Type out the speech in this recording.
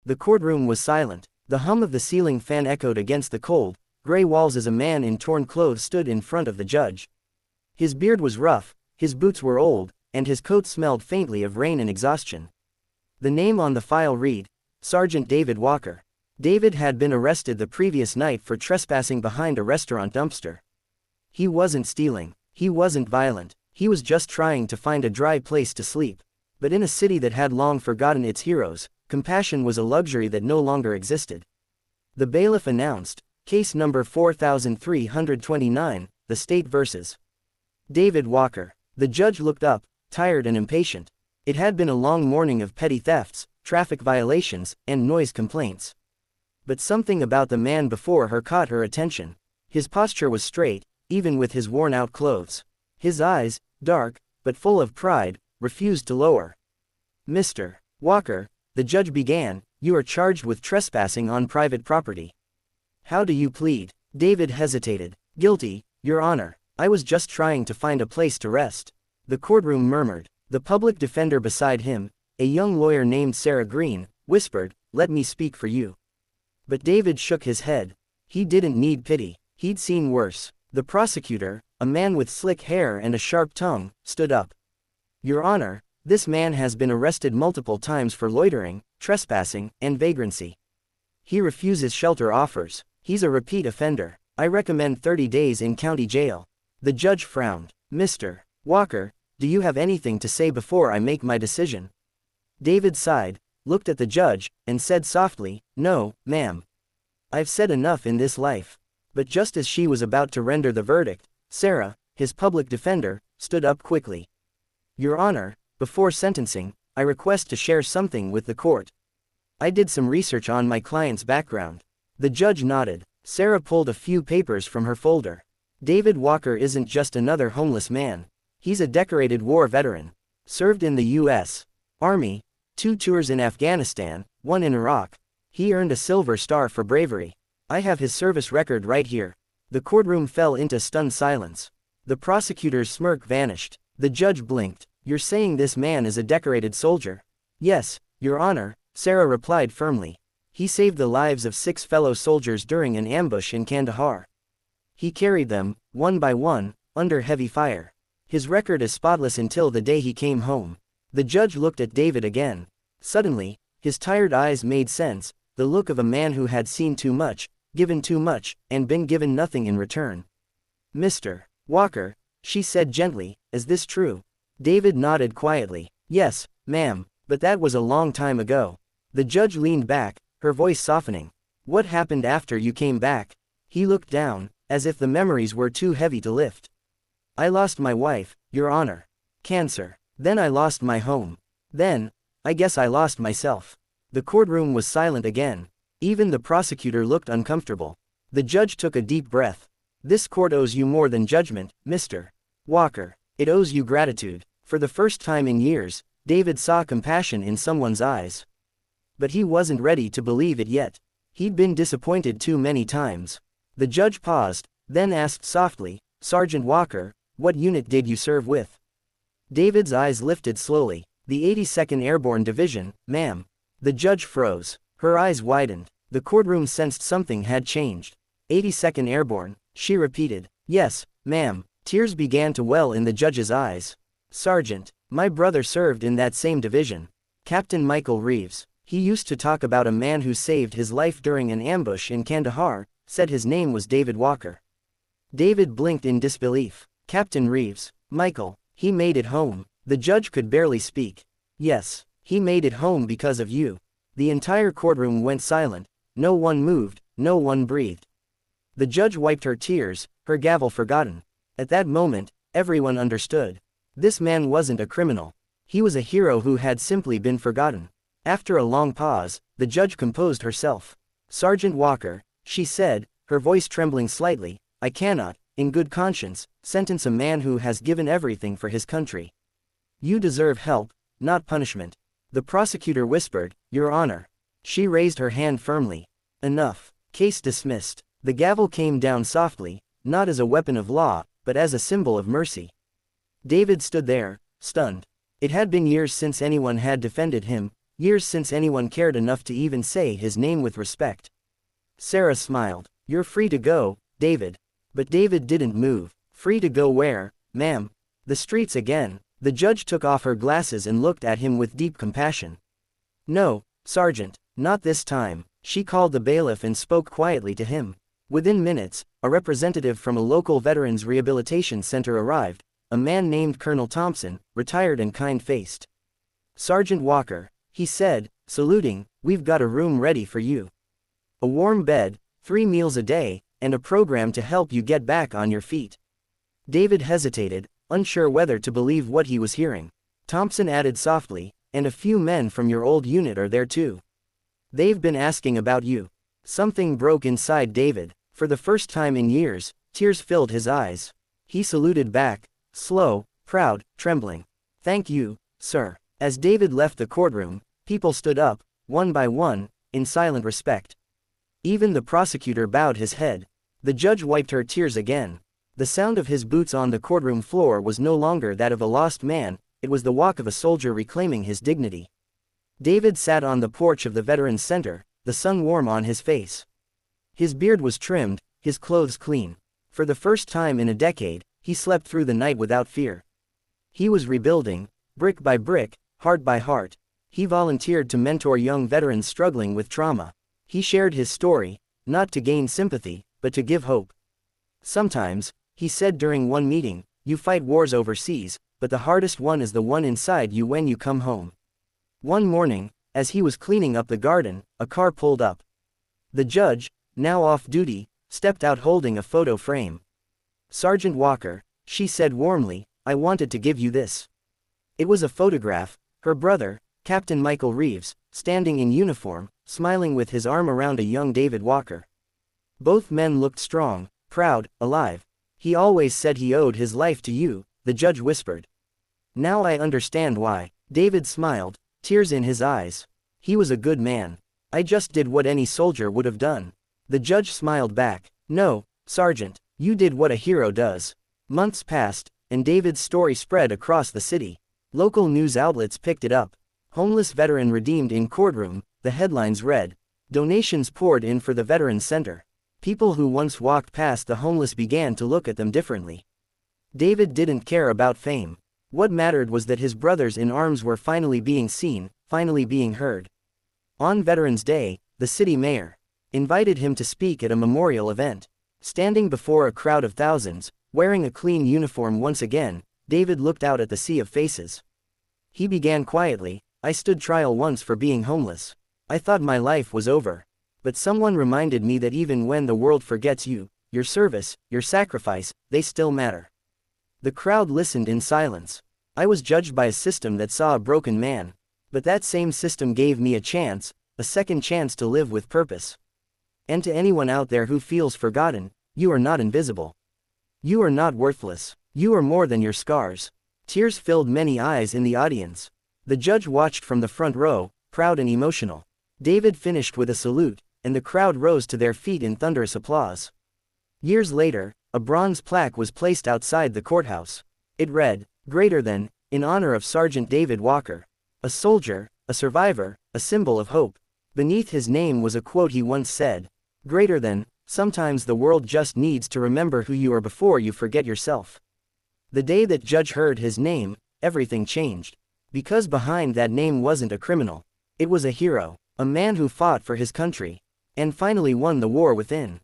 The courtroom was silent. The hum of the ceiling fan echoed against the cold, gray walls as a man in torn clothes stood in front of the judge. His beard was rough, his boots were old, and his coat smelled faintly of rain and exhaustion. The name on the file read, Sergeant David Walker. David had been arrested the previous night for trespassing behind a restaurant dumpster. He wasn't stealing. He wasn't violent. He was just trying to find a dry place to sleep. But in a city that had long forgotten its heroes, compassion was a luxury that no longer existed. The bailiff announced, Case number 4329, the state versus David Walker. The judge looked up, tired and impatient. It had been a long morning of petty thefts, traffic violations, and noise complaints. But something about the man before her caught her attention. His posture was straight, even with his worn-out clothes. His eyes, dark, but full of pride, refused to lower. Mr. Walker, the judge began, you are charged with trespassing on private property. How do you plead? David hesitated. Guilty, Your Honor. I was just trying to find a place to rest. The courtroom murmured. The public defender beside him, a young lawyer named Sarah Green, whispered, let me speak for you. But David shook his head. He didn't need pity. He'd seen worse. The prosecutor, a man with slick hair and a sharp tongue, stood up. Your Honor, this man has been arrested multiple times for loitering, trespassing, and vagrancy. He refuses shelter offers. He's a repeat offender. I recommend 30 days in county jail. The judge frowned. Mr. Walker, do you have anything to say before I make my decision? David sighed, looked at the judge, and said softly, no, ma'am. I've said enough in this life. But just as she was about to render the verdict, Sarah, his public defender, stood up quickly. Your Honor, before sentencing, I request to share something with the court. I did some research on my client's background. The judge nodded. Sarah pulled a few papers from her folder. David Walker isn't just another homeless man. He's a decorated war veteran. Served in the U.S. Army, 2 tours in Afghanistan, 1 in Iraq. He earned a Silver Star for bravery. I have his service record right here. The courtroom fell into stunned silence. The prosecutor's smirk vanished. The judge blinked. You're saying this man is a decorated soldier? Yes, Your Honor, Sarah replied firmly. He saved the lives of 6 fellow soldiers during an ambush in Kandahar. He carried them, one by one, under heavy fire. His record is spotless until the day he came home. The judge looked at David again. Suddenly, his tired eyes made sense, the look of a man who had seen too much, given too much, and been given nothing in return. Mr. Walker, she said gently, is this true? David nodded quietly. Yes, ma'am, but that was a long time ago. The judge leaned back, her voice softening. What happened after you came back? He looked down, as if the memories were too heavy to lift. I lost my wife, Your Honor. Cancer. Then I lost my home. Then, I guess I lost myself. The courtroom was silent again. Even the prosecutor looked uncomfortable. The judge took a deep breath. This court owes you more than judgment, Mr. Walker. It owes you gratitude. For the first time in years, David saw compassion in someone's eyes. But he wasn't ready to believe it yet. He'd been disappointed too many times. The judge paused, then asked softly, Sergeant Walker, what unit did you serve with? David's eyes lifted slowly. The 82nd Airborne Division, ma'am. The judge froze. Her eyes widened. The courtroom sensed something had changed. 82nd Airborne, she repeated. Yes, ma'am. Tears began to well in the judge's eyes. Sergeant, my brother served in that same division. Captain Michael Reeves. He used to talk about a man who saved his life during an ambush in Kandahar, said his name was David Walker. David blinked in disbelief. Captain Reeves. Michael. He made it home. The judge could barely speak. Yes, he made it home because of you. The entire courtroom went silent. No one moved, no one breathed. The judge wiped her tears, her gavel forgotten. At that moment, everyone understood. This man wasn't a criminal. He was a hero who had simply been forgotten. After a long pause, the judge composed herself. Sergeant Walker, she said, her voice trembling slightly, I cannot, in good conscience, sentence a man who has given everything for his country. You deserve help, not punishment. The prosecutor whispered, Your Honor. She raised her hand firmly. Enough. Case dismissed. The gavel came down softly, not as a weapon of law, but as a symbol of mercy. David stood there, stunned. It had been years since anyone had defended him, Years since anyone cared enough to even say his name with respect. Sarah smiled. You're free to go, David. But David didn't move. Free to go where, ma'am? The streets again. The judge took off her glasses and looked at him with deep compassion. No, Sergeant, not this time. She called the bailiff and spoke quietly to him. Within minutes, a representative from a local veterans rehabilitation center arrived, a man named Colonel Thompson, retired and kind-faced. Sergeant Walker, he said, saluting, we've got a room ready for you. A warm bed, 3 meals a day, and a program to help you get back on your feet. David hesitated, unsure whether to believe what he was hearing. Thompson added softly, and a few men from your old unit are there too. They've been asking about you. Something broke inside David. For the first time in years, tears filled his eyes. He saluted back, slow, proud, trembling. Thank you, sir. As David left the courtroom, people stood up, one by one, in silent respect. Even the prosecutor bowed his head. The judge wiped her tears again. The sound of his boots on the courtroom floor was no longer that of a lost man, it was the walk of a soldier reclaiming his dignity. David sat on the porch of the Veterans Center, the sun warm on his face. His beard was trimmed, his clothes clean. For the first time in a decade, he slept through the night without fear. He was rebuilding, brick by brick, heart by heart. He volunteered to mentor young veterans struggling with trauma. He shared his story, not to gain sympathy, but to give hope. Sometimes, he said during one meeting, you fight wars overseas, but the hardest one is the one inside you when you come home. One morning, as he was cleaning up the garden, a car pulled up. The judge, now off duty, stepped out holding a photo frame. Sergeant Walker, she said warmly, I wanted to give you this. It was a photograph, her brother, Captain Michael Reeves, standing in uniform, smiling with his arm around a young David Walker. Both men looked strong, proud, alive. He always said he owed his life to you, the judge whispered. Now I understand why. David smiled, tears in his eyes. He was a good man. I just did what any soldier would have done. The judge smiled back. No, Sergeant, you did what a hero does. Months passed, and David's story spread across the city. Local news outlets picked it up. Homeless veteran redeemed in courtroom, the headlines read. Donations poured in for the Veterans Center. People who once walked past the homeless began to look at them differently. David didn't care about fame. What mattered was that his brothers in arms were finally being seen, finally being heard. On Veterans Day, the city mayor invited him to speak at a memorial event. Standing before a crowd of thousands, wearing a clean uniform once again, David looked out at the sea of faces. He began quietly, I stood trial once for being homeless. I thought my life was over. But someone reminded me that even when the world forgets you, your service, your sacrifice, they still matter. The crowd listened in silence. I was judged by a system that saw a broken man. But that same system gave me a chance, a second chance to live with purpose. And to anyone out there who feels forgotten, you are not invisible. You are not worthless. You are more than your scars. Tears filled many eyes in the audience. The judge watched from the front row, proud and emotional. David finished with a salute, and the crowd rose to their feet in thunderous applause. Years later, a bronze plaque was placed outside the courthouse. It read, Greater than, in honor of Sergeant David Walker. A soldier, a survivor, a symbol of hope. Beneath his name was a quote he once said. Greater than, sometimes the world just needs to remember who you are before you forget yourself. The day that Judge heard his name, everything changed. Because behind that name wasn't a criminal. It was a hero, a man who fought for his country. And finally won the war within.